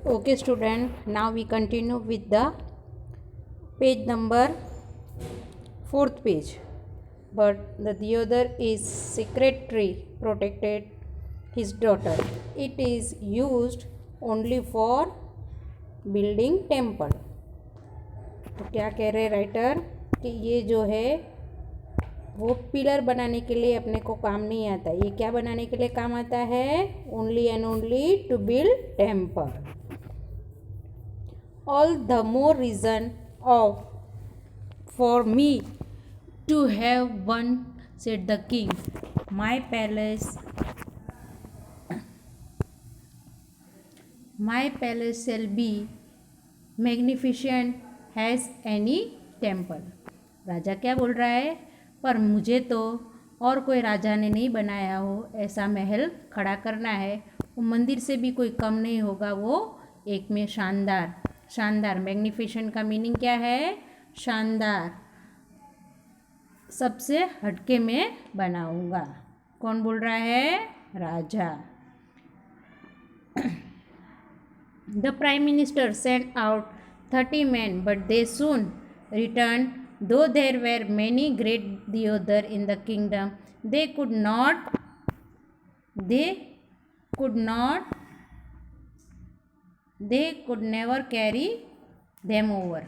Okay, student. Now we continue with the page number fourth page. But the other is secretary protected his daughter. It is used only for building temple. तो क्या कह रहे writer कि ये जो है वो पिलर बनाने के लिए अपने को काम नहीं आता. ये क्या बनाने के लिए काम आता है? Only and only to build temple. All the more reason of for me to have one, said the king. My palace shall be magnificent as any temple. राजा क्या बोल रहा है? पर मुझे तो और कोई राजा ने नहीं बनाया हो ऐसा महल खड़ा करना है. वो मंदिर से भी कोई कम नहीं होगा. वो एक में शानदार. शानदार मैग्निफिसेंट का मीनिंग क्या है? शानदार. सबसे हटके में बनाऊंगा. कौन बोल रहा है? राजा. The prime minister sent out 30 men, but they soon returned. Though there were many great Deodar in the kingdom, they could never carry them over.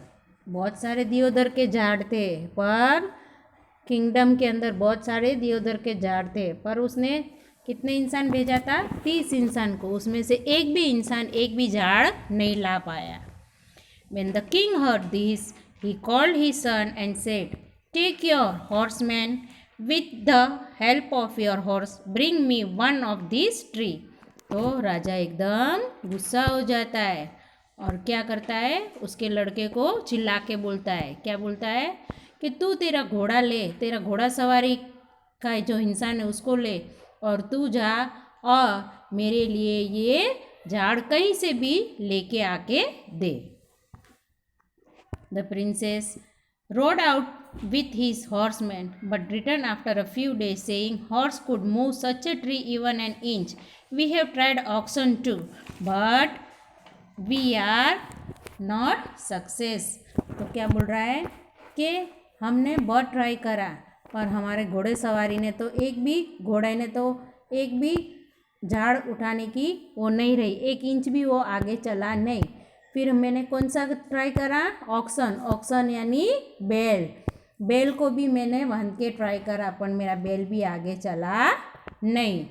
बहुत सारे दियोदर के झाड़ थे, पर किंगडम के अंदर बहुत सारे दियोदर के झाड़ थे, पर उसने कितने इंसान भेजा था? 30 इंसान को. उसमें से एक भी इंसान एक भी झाड़ नहीं ला पाया. When the king heard this, he called his son and said, "Take your horsemen. With the help of your horse, bring me one of these tree." तो राजा एकदम गुस्सा हो जाता है और क्या करता है? उसके लड़के को चिल्ला के बोलता है. क्या बोलता है? कि तू तेरा घोड़ा ले, तेरा घोड़ा सवारी का जो इंसान है उसको ले और तू जा और मेरे लिए ये झाड़ कहीं से भी लेके आके दे. The princess rode out with his horsemen, but returned after a few days, saying, "Horse could move such a tree even an inch. We have tried oxen too, but we are not success." तो क्या बोल रहा है कि हमने बहुत try करा, पर हमारे घोड़े सवारी ने तो घोड़े ने तो एक भी झाड़ उठाने की वो नहीं रही. 1 इंच भी वो आगे चला नहीं. फिर मैंने कौन सा ट्राई करा? ऑक्सन यानी बैल को भी मैंने बांध के ट्राई करा, पर मेरा बैल भी आगे चला नहीं.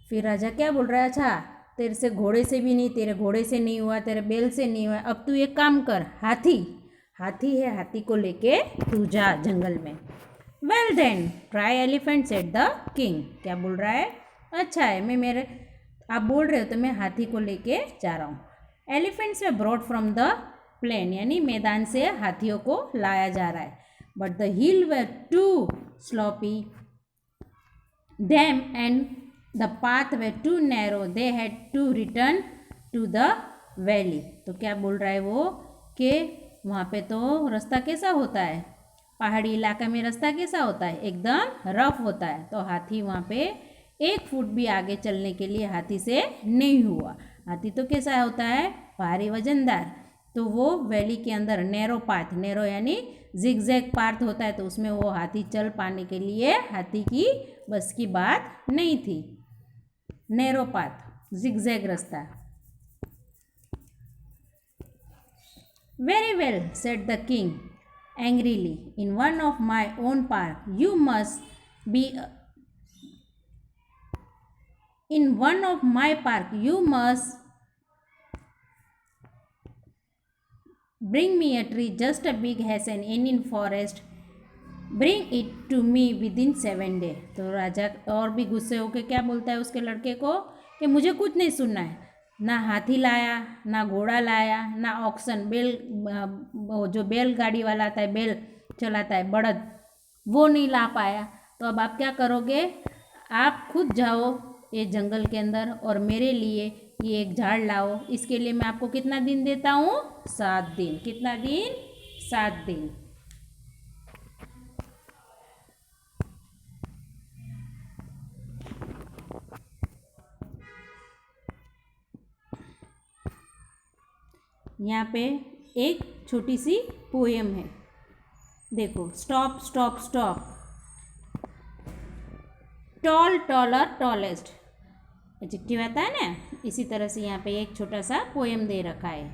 फिर राजा क्या बोल रहा है? अच्छा, तेरे से घोड़े से भी नहीं, तेरे घोड़े से नहीं हुआ, तेरे बैल से नहीं हुआ. अब तू एक काम कर, हाथी है, हाथी को लेके तू जा जंगल में. Well then try elephant, said the king. क्या बोल रहा है? अच्छा है, आप बोल रहे हो तो मैं हाथी को लेके जा रहा हूँ. Elephants were brought from the plain, यानी मैदान से हाथियों को लाया जा रहा है. But the hill were too sloppy them and the path were too narrow. They had to return to the valley. तो क्या बोल रहा है वो कि वहाँ पे तो रास्ता कैसा होता है? पहाड़ी इलाका में रास्ता कैसा होता है? एकदम रफ होता है. तो हाथी वहाँ पे 1 फुट भी आगे चलने के लिए हाथी से नहीं हुआ. हाथी तो कैसा होता है? भारी वजनदार. तो वो वैली के अंदर नैरो यानी जिगजैग पाथ होता है, तो उसमें वो हाथी चल पाने के लिए हाथी की बस की बात नहीं थी. नैरो पाथ, जिगजैग रास्ता. Very well, said the king angrily. In one of my own park, you must be. In one of my park, you must bring me a tree just as big as an Indian forest. Bring it to me within 7 days. तो राजा और भी गुस्से होकर क्या बोलता है उसके लड़के को कि मुझे कुछ नहीं सुनना है. ना हाथी लाया, ना घोड़ा लाया, ना ऑक्सन जो बैलगाड़ी वाला आता है, बैल चलाता है, बड़द, वो नहीं ला पाया. तो अब आप क्या करोगे? आप खुद जाओ ये जंगल के अंदर और मेरे लिए ये एक झाड़ लाओ. इसके लिए मैं आपको कितना दिन देता हूँ? 7 दिन. कितना दिन? 7 दिन. यहाँ पे एक छोटी सी पोएम है, देखो। Stop stop stop, toll taller tallest, adjective आता है ना, इसी तरह से यहाँ पे एक छोटा सा पोएम दे रखा है।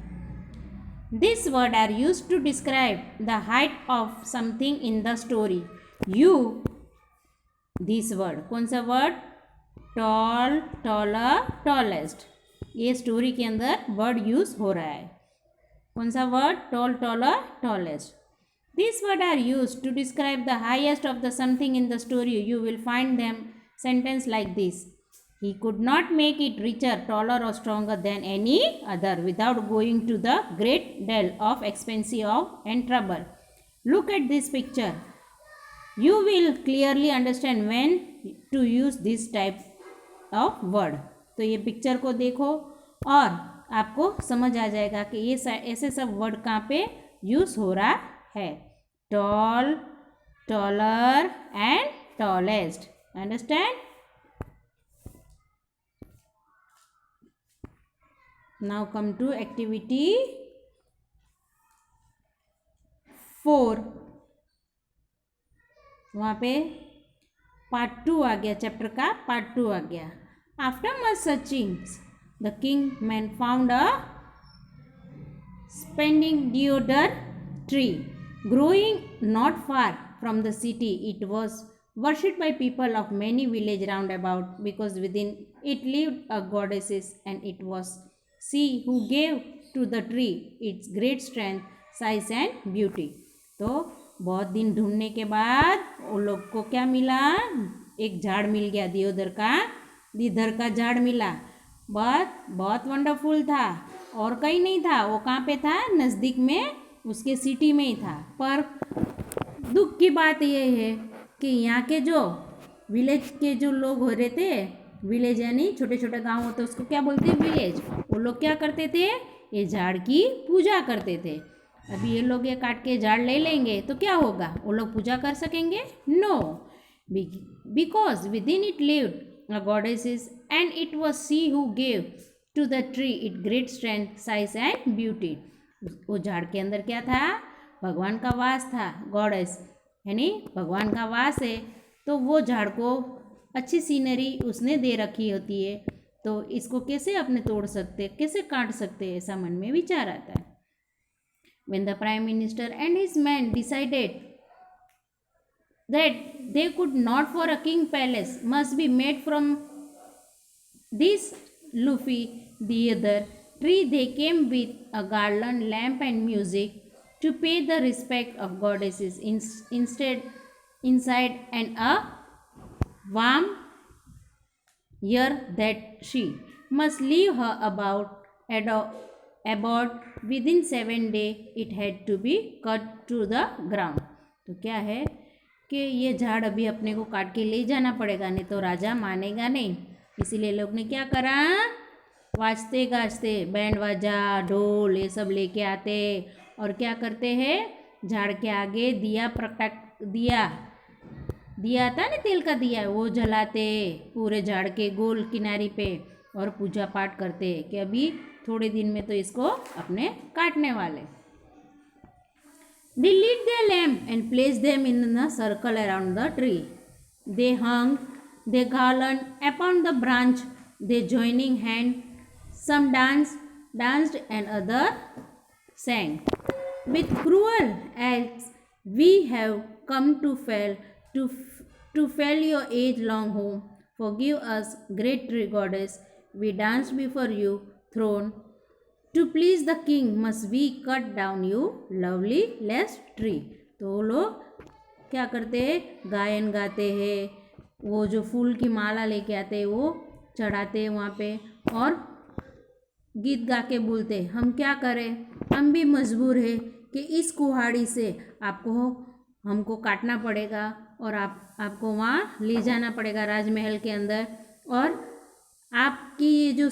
This word are use to describe the height of something in the story. You, this word, कौन सा वर्ड? टॉल, टॉलर, टॉलेस्ट, ये स्टोरी के अंदर वर्ड यूज हो रहा है। कौन सा word? Tall, taller, tallest. This word are use to describe the highest of the something in the story. You will find them sentence like this: He could not make it richer, taller or stronger than any other without going to the great deal of expense and trouble. Look at this picture. You will clearly understand when to use this type of word. तो ये picture को देखो और आपको समझ आ जाएगा कि ये ऐसे सब वर्ड कहाँ पे यूज़ हो रहा है। Tall, taller and tallest, understand? Now come to activity 4। वहाँ पे पार्ट 2 आ गया, चैप्टर का पार्ट 2 आ गया। After much searching the king man found a splendid deodar tree growing not far from the city. It was worshipped by people of many villages round about, because within it lived a goddess, and it was she who gave to the tree its great strength, size and beauty. तो बहुत दिन ढूंढने के बाद वो लोग को क्या मिला? एक झाड़ मिल गया, दिधर का झाड़ मिला। बहुत वंडरफुल था, और कहीं नहीं था, वो कहाँ पे था? नज़दीक में, उसके सिटी में ही था। पर दुख की बात ये है कि यहाँ के जो विलेज के जो लोग हो रहे थे, विलेज यानी छोटे छोटे गांव होते, उसको क्या बोलते हैं? विलेज। वो लोग क्या करते थे? ये झाड़ की पूजा करते थे। अभी ये लोग ये काट के झाड़ ले लेंगे तो क्या होगा? वो लोग पूजा कर सकेंगे? No, because with in it lived a goddesses, and it was she who gave to the tree it great strength, size and beauty. वो झाड़ के अंदर क्या था? भगवान का वास था, गॉडेस यानी भगवान का वास है। तो वो झाड़ को अच्छी सीनरी उसने दे रखी होती है, तो इसको कैसे अपने तोड़ सकते, कैसे काट सकते, ऐसा मन में विचार आता है। When the Prime Minister and his men decided that they could not, for a king palace must be made from this Luffy, the other tree, they came with a garland, lamp and music to pay the respect of goddesses inside, and a warm year that she must leave her abode within 7 days. It had to be cut to the ground. तो क्या है कि ये झाड़ अभी अपने को काट के ले जाना पड़ेगा, नहीं तो राजा मानेगा नहीं। इसीलिए लोग ने क्या करा? वाजते गाजते, बैंड बाजा, ढोल, ये सब लेके आते और क्या करते हैं? झाड़ के आगे दिया आता है ना, तेल का दिया, वो जलाते पूरे झाड़ के गोल किनारे पे, और पूजा पाठ करते कि अभी थोड़े दिन में तो इसको अपने काटने वाले। They lit their lamp and placed them in a circle around the tree. They hung their garland upon the branch. They joining hand, some danced and other sang. With cruel acts we have come to fell your age-long home. Forgive us, great tree goddess. We danced before you throne. To please the king must we cut down you lovely less tree. तो वो लोग क्या करते हैं? गायन गाते हैं, वो जो फूल की माला लेके आते हैं वो चढ़ाते हैं वहाँ पे, और गीत गा के बोलते, हम क्या करें, हम भी मजबूर है कि इस कुहाड़ी से हमको काटना पड़ेगा, और आपको वहाँ ले जाना पड़ेगा राजमहल के अंदर, और आपकी ये जो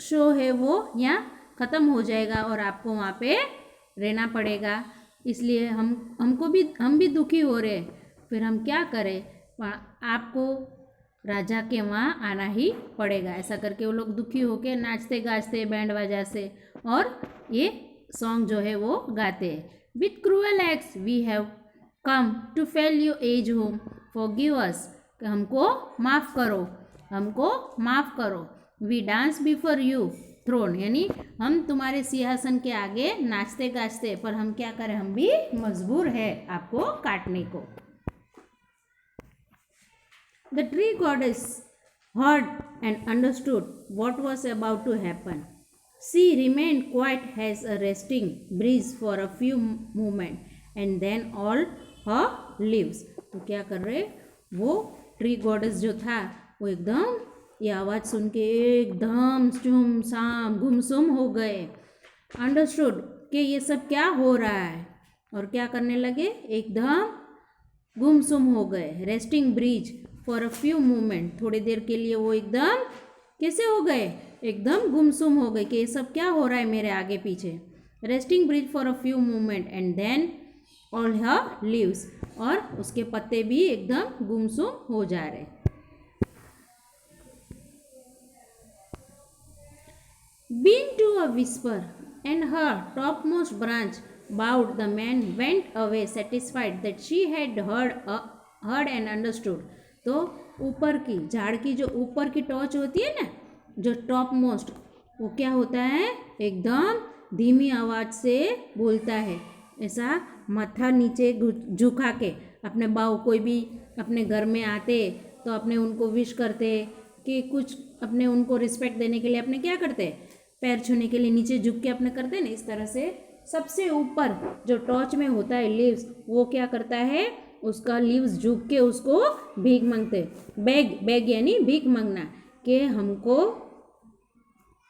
शो है वो यहाँ ख़त्म हो जाएगा और आपको वहाँ पे रहना पड़ेगा। इसलिए हम भी दुखी हो रहे, फिर हम क्या करें? आपको राजा के वहाँ आना ही पड़ेगा। ऐसा करके वो लोग दुखी होके नाचते गाजते बैंड बाजा से, और ये सॉन्ग जो है वो गाते हैं। With cruel ex we have come to fail you as home forgive us, हमको माफ़ करो, हमको माफ़ करो। We dance before you throne, यानी हम तुम्हारे सिंहासन के आगे नाचते गाजते, पर हम क्या करें, हम भी मजबूर है आपको काटने को। The tree goddess heard and understood what was about to happen. She remained quiet as a resting breeze for a few moments and then all her leaves. तो क्या कर रहे, वो ट्री गॉडेस जो था वो एकदम ये आवाज़ सुन के एकदम सुमसाम गुमसुम हो गए। अंडरस्टूड कि ये सब क्या हो रहा है, और क्या करने लगे, एकदम गुमसुम हो गए। Resting breeze for a few moment, थोड़ी देर के लिए वो एकदम कैसे हो गए, एकदम गुमसुम हो गए कि ये सब क्या हो रहा है मेरे आगे पीछे। Resting breeze for a few moment and then all her leaves, और उसके पत्ते भी एकदम गुमसुम हो जा रहे। Being to a whisper, and her topmost branch bowed, the man went away satisfied that she had heard and understood. तो ऊपर की झाड़ की जो ऊपर की टॉच होती है ना, जो टॉप मोस्ट, वो क्या होता है, एकदम धीमी आवाज़ से बोलता है, ऐसा माथा नीचे झुका के। अपने बाऊ कोई भी अपने घर में आते तो अपने उनको विश करते कि कुछ अपने उनको रिस्पेक्ट देने के लिए अपने क्या करते, पैर छूने के लिए नीचे झुक के अपने करते हैं ना, इस तरह से सबसे ऊपर जो टॉर्च में होता है लीव्स, वो क्या करता है, उसका लीव्स झुक के उसको भीख मांगते, बेग बेग यानी भीख मांगना, कि हमको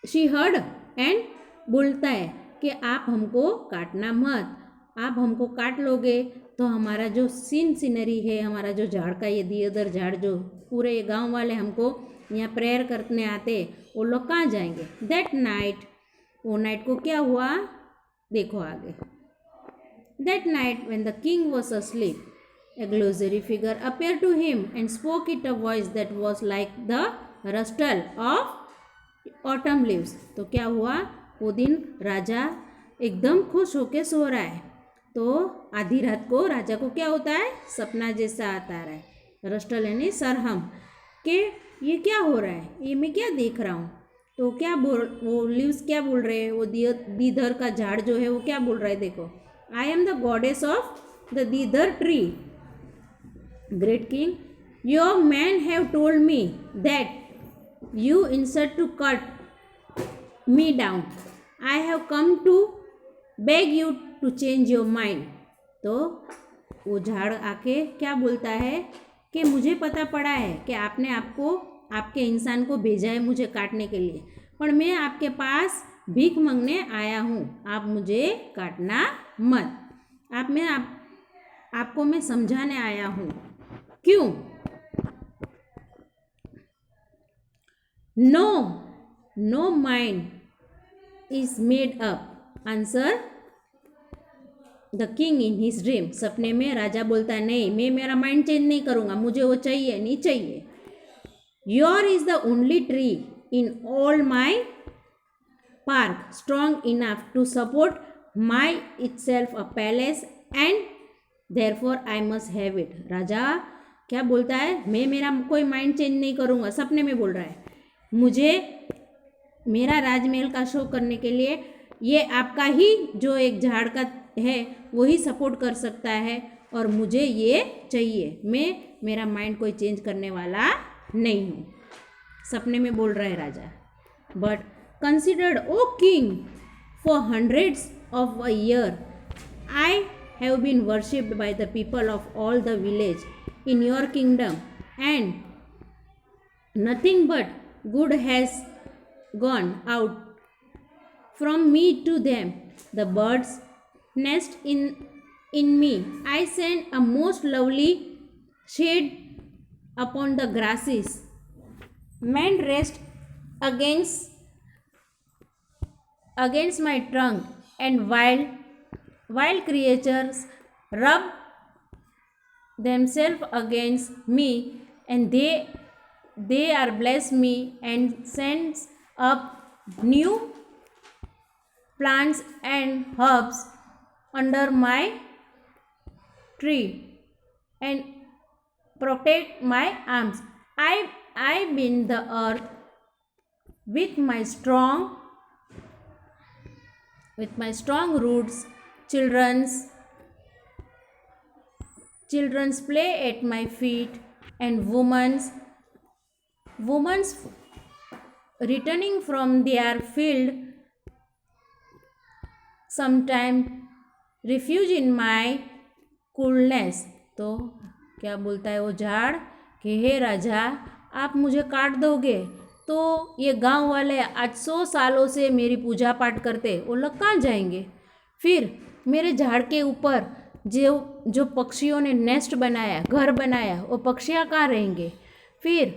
शी हर्ड एंड बोलता है कि आप हमको काटना मत, आप हमको काट लोगे तो हमारा जो सीनरी है, हमारा जो झाड़ का ये दियोदर झाड़, जो पूरे ये गांव वाले हमको यहाँ प्रेयर करने आते, वो लोग कहाँ जाएंगे। दैट नाइट, वो नाइट को क्या हुआ, देखो आगे। That night when the king was asleep a glossary figure appeared to him and spoke it a voice that was like the rustle of autumn leaves. तो क्या हुआ, वो दिन राजा एकदम खुश होके सो रहा है, तो आधी रात को राजा को क्या होता है, सपना जैसा आता रहा है। रस्टल यानी सरहम, कि ये क्या हो रहा है, ये मैं क्या देख रहा हूँ। तो क्या बोल, वो लीव्स क्या बोल रहे हैं, वो दीदर का झाड़ जो है वो क्या बोल रहा है, देखो, I am the goddess of the deodar tree. Great king, your men have told me that you insist to cut me down. I have come to beg you to change your mind. तो वो झाड़ आके क्या बोलता है कि मुझे पता पड़ा है कि आपने आपको आपके इंसान को भेजा है मुझे काटने के लिए, पर मैं आपके पास भीख मांगने आया हूँ, आप मुझे काटना मत। आपको मैं समझाने आया हूँ। क्यों? No mind is made up, answer the king in his dream. सपने में राजा बोलता है, नहीं, मैं मेरा माइंड चेंज नहीं करूँगा, मुझे वो चाहिए नहीं चाहिए। Your is the only tree in all my park strong enough to support my itself a palace and therefore I must have it. राजा क्या बोलता है, मैं मेरा कोई माइंड चेंज नहीं करूँगा, सपने में बोल रहा है, मुझे मेरा राजमहल का शो करने के लिए ये आपका ही जो एक झाड़ का है वही सपोर्ट कर सकता है, और मुझे ये चाहिए, मैं मेरा माइंड कोई चेंज करने वाला नहीं हूँ। सपने में बोल रहा है राजा। But considered O king for hundreds of a year I have been worshipped by the people of all the village in your kingdom, and nothing but good has gone out from me to them. The birds nest in me. I send a most lovely shade upon the grasses. Men rest against my trunk, and wild creatures rub themselves against me, and they are bless me and sends up new plants and herbs under my tree and protect my arms. I bind the earth with my strong roots. Children's play at my feet, and women's returning from their field sometime refuge in my coolness. तो क्या बोलता है वो झाड़ कि हे राजा, आप मुझे काट दोगे तो ये गांव वाले आज 100 सालों से मेरी पूजा पाठ करते, वो लोग कहाँ जाएंगे? फिर मेरे झाड़ के ऊपर जो पक्षियों ने नेस्ट बनाया, घर बनाया, वो पक्षियाँ कहाँ रहेंगे? फिर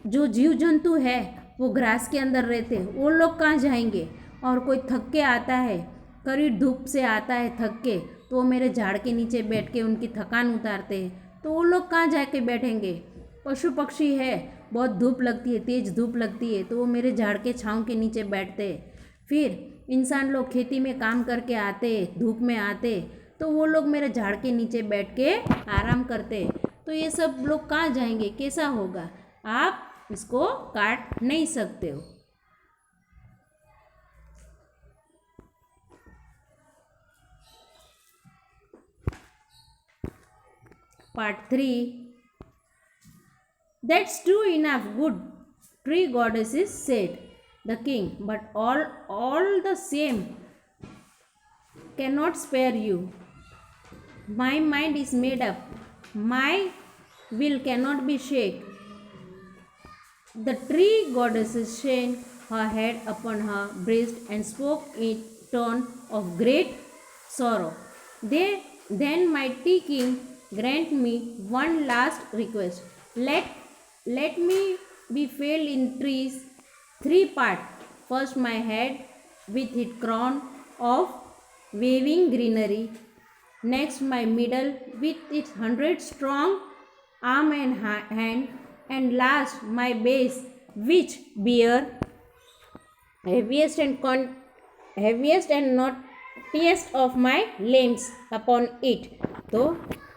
जो जीव जंतु है वो ग्रास के अंदर रहते, वो लोग कहाँ जाएंगे? और कोई थक के आता है, कड़ी धूप से आता है थक के, तो वो मेरे झाड़ के नीचे बैठ के उनकी थकान उतारते हैं, तो वो लोग कहाँ जाके बैठेंगे? पशु पक्षी है, बहुत धूप लगती है, तेज़ धूप लगती है, तो वो मेरे झाड़ के छाँव के नीचे बैठते। फिर इंसान लोग खेती में काम करके आते, धूप में आते, तो वो लोग मेरे झाड़ के नीचे बैठ के आराम करते। तो ये सब लोग कहाँ जाएंगे? कैसा होगा? आप इसको काट नहीं सकते हो। Part 3. That's true enough, good tree goddesses, said the king, but all the same cannot spare you. My mind is made up, my will cannot be shaken. The tree goddesses shake her head upon her breast and spoke in tone of great sorrow. Then mighty king, grant me one last request. Let me be felled in trees 3 parts. First my head with its crown of waving greenery. Next my middle with its 100 strong arm and hand. And last my base which bear heaviest and knottiest of my limbs upon it. तो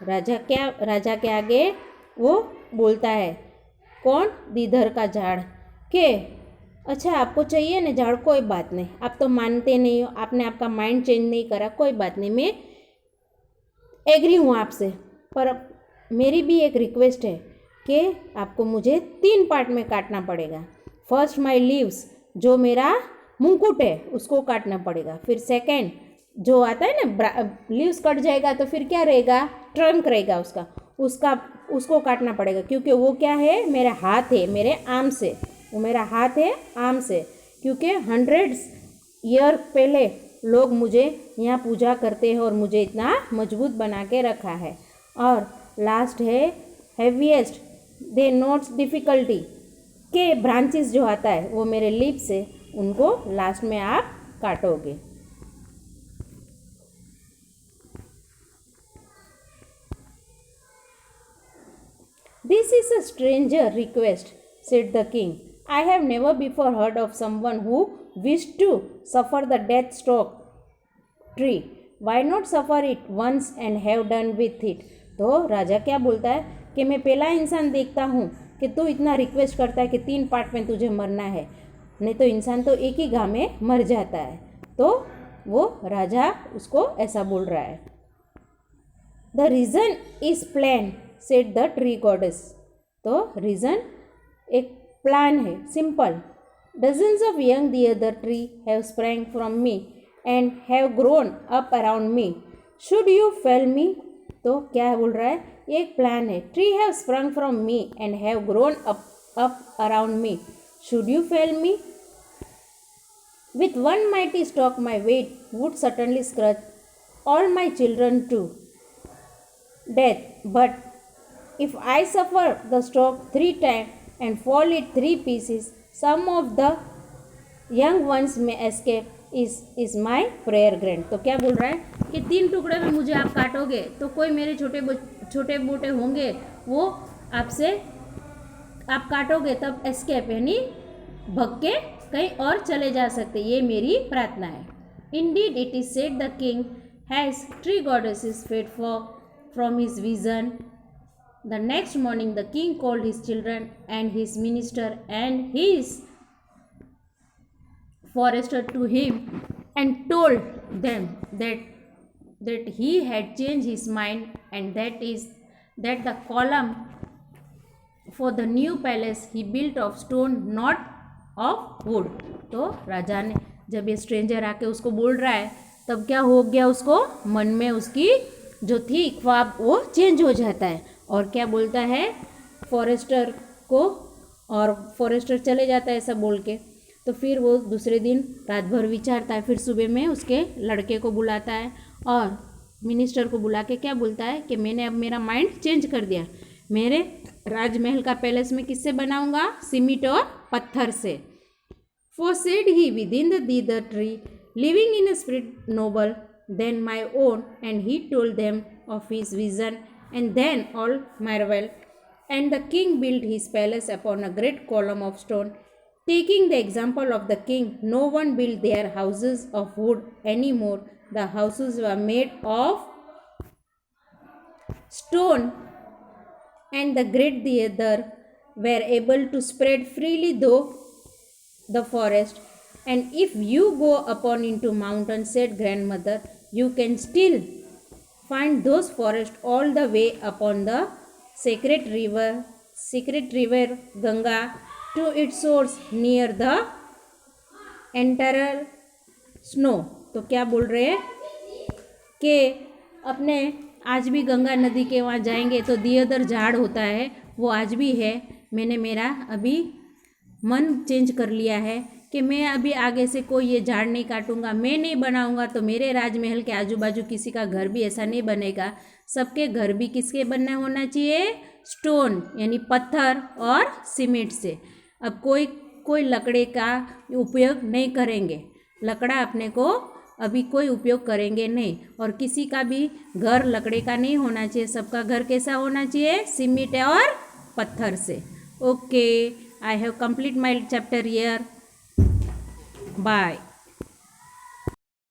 राजा के आगे वो बोलता है, कौन? दीधर का झाड़ के अच्छा आपको चाहिए ना झाड़, कोई बात नहीं, आप तो मानते नहीं हो, आपने आपका माइंड चेंज नहीं करा, कोई बात नहीं, मैं एग्री हूँ आपसे, पर मेरी भी एक रिक्वेस्ट है कि आपको मुझे 3 पार्ट में काटना पड़ेगा। फर्स्ट माय लीव्स, जो मेरा मुकुट है उसको काटना पड़ेगा। फिर सेकंड जो आता है ना, लीव्स कट जाएगा तो फिर क्या रहेगा? ट्रंक रहेगा उसको काटना पड़ेगा, क्योंकि वो क्या है? मेरा हाथ है, मेरे आर्म से, वो मेरा हाथ है आर्म से, क्योंकि 100 ईयर पहले लोग मुझे यहाँ पूजा करते हैं और मुझे इतना मजबूत बना के रखा है। और लास्ट है हैवीएस्ट दे नोट्स डिफ़िकल्टी के ब्रांचेस जो आता है वो मेरे लिप्स से, उनको लास्ट में आप काटोगे। This is a stranger request, said the king. I have never before heard of someone who wished to suffer the death stroke tree. Why not suffer it once and have done with it? तो राजा क्या बोलता है कि मैं पहला इंसान देखता हूँ कि तू इतना रिक्वेस्ट करता है कि 3 पार्ट में तुझे मरना है, नहीं तो इंसान तो एक ही घाव में मर जाता है। तो वो राजा उसको ऐसा बोल रहा है। The reason is plain, said the tree goddess. तो रीज़न एक प्लान है, simple. Dozens of young deodar tree have sprang from me and have grown up around me. Should you fell me? तो क्या बोल रहा है? एक प्लान है। Tree have sprung from me and have grown up around me. Should you fell me? With one mighty stroke my weight would certainly crush all my children to death. But if I suffer the stroke 3 times and fall it 3 pieces, some of the young ones may escape. is my prayer grant. तो क्या बोल रहा है कि 3 टुकड़े में मुझे आप काटोगे तो कोई मेरे छोटे मोटे होंगे, वो आपसे आप काटोगे तब एस्केप यानी भग के कहीं और चले जा सकते, ये मेरी प्रार्थना है. Indeed, it is said the king has 3 goddesses fed from his vision. The next morning, the king called his children and his minister and his forester to him and told them that he had changed his mind and that the column for the new palace he built of stone, not of wood. तो राजा ने, जब ये stranger आके उसको बोल रहा है, तब क्या हो गया, उसको मन में उसकी जो थी ख्वाब वो चेंज हो जाता है. और क्या बोलता है फॉरेस्टर को, और फॉरेस्टर चले जाता है ऐसा बोल के. तो फिर वो दूसरे दिन रात भर विचारता है, फिर सुबह में उसके लड़के को बुलाता है और मिनिस्टर को बुला के क्या बोलता है कि मैंने अब मेरा माइंड चेंज कर दिया, मेरे राजमहल का पैलेस में किससे बनाऊंगा, सीमेंट और पत्थर से. For said he within the tree, living in a spirit noble than my own, and he told them of his vision, and then all marveled. And the king built his palace upon a great column of stone. Taking the example of the king, no one built their houses of wood any more. The houses were made of stone, and the great theatre were able to spread freely through the forest. And if you go upon into mountain, said grandmother, you can still find those forests all the way upon the sacred river Ganga to its source near the entire snow. तो क्या बोल रहे हैं कि अपने आज भी गंगा नदी के वहाँ जाएंगे तो दियोदर झाड़ होता है, वो आज भी है. मैंने मेरा अभी मन चेंज कर लिया है कि मैं अभी आगे से कोई ये झाड़ नहीं काटूंगा, मैं नहीं बनाऊंगा तो मेरे राजमहल के आजू बाजू किसी का घर भी ऐसा नहीं बनेगा. सबके घर भी किसके बनना होना चाहिए, स्टोन यानी पत्थर और सीमेंट से. अब कोई लकड़े का उपयोग नहीं करेंगे, लकड़ा अपने को अभी कोई उपयोग करेंगे नहीं. और किसी का भी घर लकड़े का नहीं होना चाहिए, सबका घर कैसा होना चाहिए, सीमेंट और पत्थर से. Okay, I have complete my chapter here. Bye.